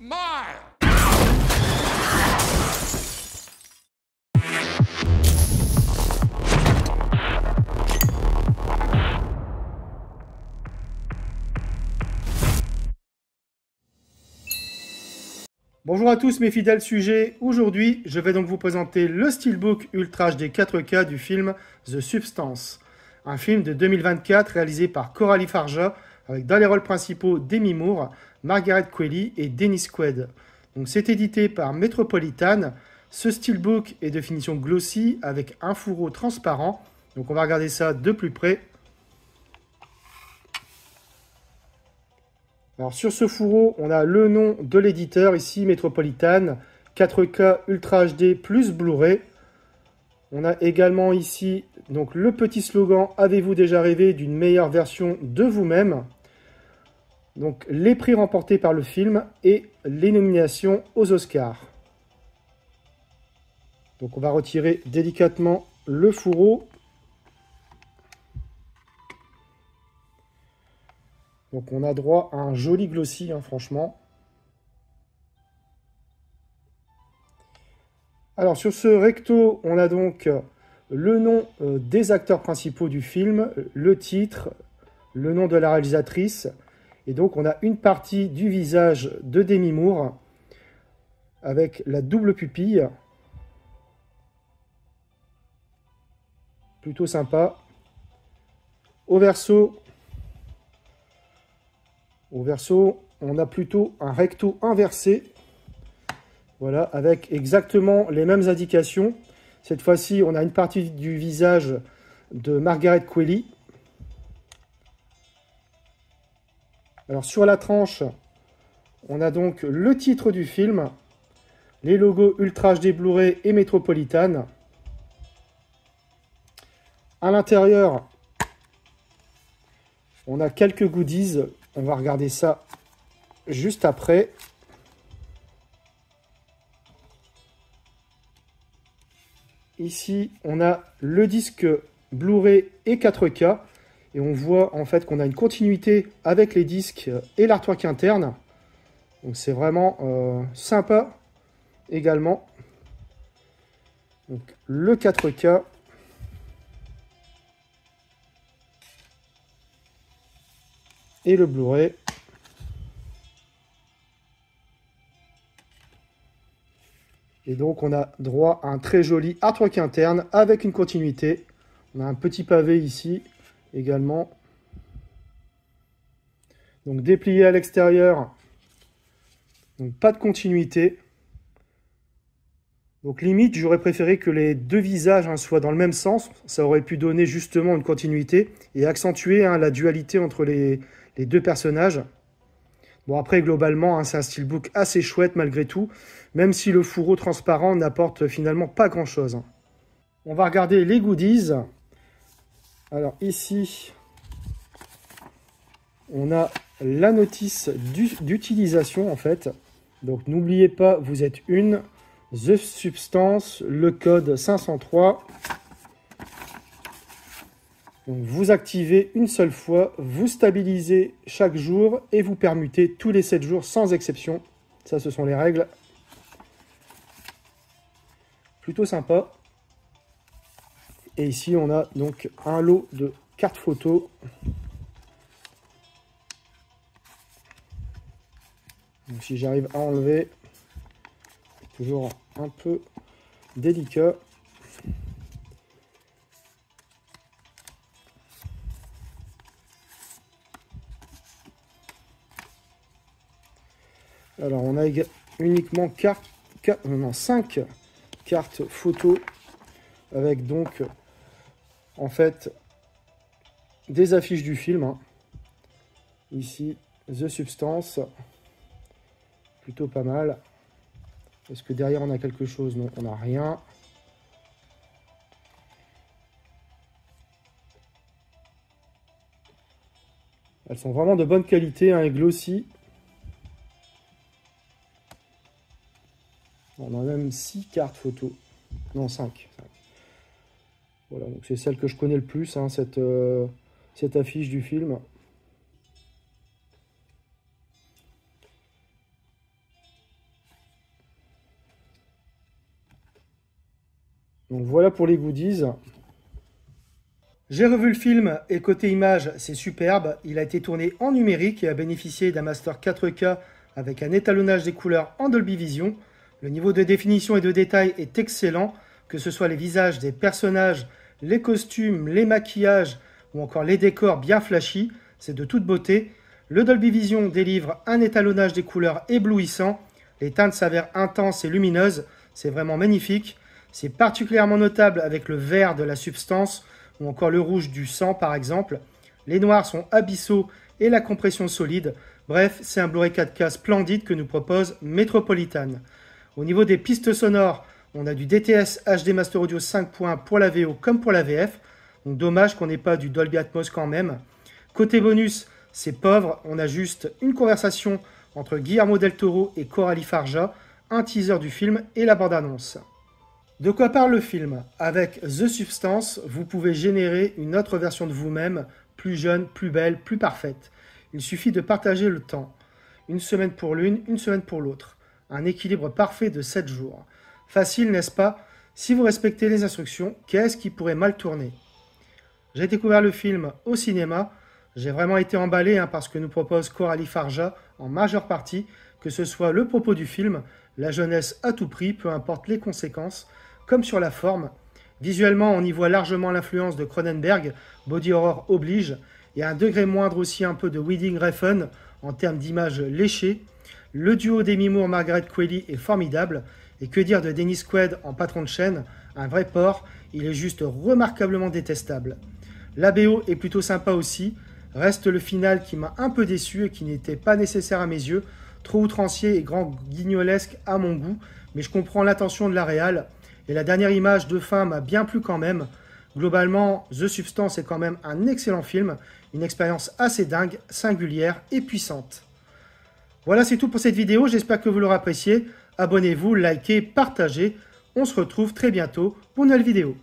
Smile! Bonjour à tous mes fidèles sujets, aujourd'hui je vais donc vous présenter le Steelbook Ultra HD 4K du film The Substance, un film de 2024 réalisé par Coralie Farja avec dans les rôles principaux Demi Moore, Margaret Qualley et Dennis Quaid. Donc c'est édité par Metropolitan, ce Steelbook est de finition glossy avec un fourreau transparent, donc on va regarder ça de plus près. Alors sur ce fourreau, on a le nom de l'éditeur, ici Metropolitan, 4K Ultra HD plus Blu-ray. On a également ici donc, le petit slogan « Avez-vous déjà rêvé d'une meilleure version de vous-même » Donc les prix remportés par le film et les nominations aux Oscars. Donc on va retirer délicatement le fourreau. Donc on a droit à un joli glossy, hein, franchement. Alors sur ce recto, on a donc le nom des acteurs principaux du film, le titre, le nom de la réalisatrice. Et donc on a une partie du visage de Demi Moore avec la double pupille. Plutôt sympa. Au verso, on a plutôt un recto inversé. Voilà, avec exactement les mêmes indications. Cette fois-ci, on a une partie du visage de Margaret Qualley. Alors, sur la tranche, on a donc le titre du film, les logos Ultra HD Blu-ray et Metropolitan. À l'intérieur, on a quelques goodies. On va regarder ça juste après. Ici, on a le disque Blu-ray et 4K. Et on voit en fait qu'on a une continuité avec les disques et l'artwork interne. Donc c'est vraiment sympa également. Donc le 4K. Et le Blu-ray. Et donc on a droit à un très joli artwork interne avec une continuité. On a un petit pavé ici également. Donc déplié à l'extérieur. Donc pas de continuité. Donc limite, j'aurais préféré que les deux visages soient dans le même sens. Ça aurait pu donner justement une continuité et accentuer la dualité entre les deux personnages. Bon après, globalement, c'est un steelbook assez chouette malgré tout, même si le fourreau transparent n'apporte finalement pas grand-chose. On va regarder les goodies. Alors ici, on a la notice d'utilisation en fait. Donc n'oubliez pas, vous êtes une The Substance, le code 503. Donc vous activez une seule fois, vous stabilisez chaque jour et vous permutez tous les 7 jours sans exception. Ça, ce sont les règles. Plutôt sympa. Et ici, on a donc un lot de cartes photos. Donc, si j'arrive à enlever, toujours un peu délicat. Alors, on a uniquement 5 cartes photos avec donc, en fait, des affiches du film. Ici, The Substance. Plutôt pas mal. Est-ce que derrière, on a quelque chose? Non, on n'a rien. Elles sont vraiment de bonne qualité, et glossy. On a même 6 cartes photos. Non, 5. Voilà, donc c'est celle que je connais le plus, cette affiche du film. Donc voilà pour les goodies. J'ai revu le film et côté image, c'est superbe. Il a été tourné en numérique et a bénéficié d'un master 4K avec un étalonnage des couleurs en Dolby Vision. Le niveau de définition et de détail est excellent, que ce soit les visages des personnages, les costumes, les maquillages ou encore les décors bien flashy, c'est de toute beauté. Le Dolby Vision délivre un étalonnage des couleurs éblouissant. Les teintes s'avèrent intenses et lumineuses, c'est vraiment magnifique. C'est particulièrement notable avec le vert de la substance ou encore le rouge du sang par exemple. Les noirs sont abyssaux et la compression solide. Bref, c'est un Blu-ray 4K splendide que nous propose Metropolitan. Au niveau des pistes sonores, on a du DTS HD Master Audio 5.1 pour la VO comme pour la VF. Donc dommage qu'on n'ait pas du Dolby Atmos quand même. Côté bonus, c'est pauvre, on a juste une conversation entre Guillermo del Toro et Coralie Farja, un teaser du film et la bande-annonce. De quoi parle le film? Avec The Substance, vous pouvez générer une autre version de vous-même, plus jeune, plus belle, plus parfaite. Il suffit de partager le temps. Une semaine pour l'une, une semaine pour l'autre. Un équilibre parfait de 7 jours. Facile, n'est-ce pas? Si vous respectez les instructions, qu'est-ce qui pourrait mal tourner? J'ai découvert le film au cinéma. J'ai vraiment été emballé par ce que nous propose Coralie Farja en majeure partie, que ce soit le propos du film, la jeunesse à tout prix, peu importe les conséquences, comme sur la forme. Visuellement, on y voit largement l'influence de Cronenberg, body horror oblige, et à un degré moindre aussi un peu de Winding Refn en termes d'images léchées. Le duo Demi Moore-Margaret Qualley est formidable, et que dire de Dennis Quaid en patron de chaîne, un vrai porc, il est juste remarquablement détestable. La BO est plutôt sympa aussi, reste le final qui m'a un peu déçu et qui n'était pas nécessaire à mes yeux, trop outrancier et grand guignolesque à mon goût, mais je comprends l'intention de la réal. Et la dernière image de fin m'a bien plu quand même. Globalement, The Substance est quand même un excellent film, une expérience assez dingue, singulière et puissante. Voilà, c'est tout pour cette vidéo, j'espère que vous l'aurez apprécié. Abonnez-vous, likez, partagez. On se retrouve très bientôt pour une nouvelle vidéo.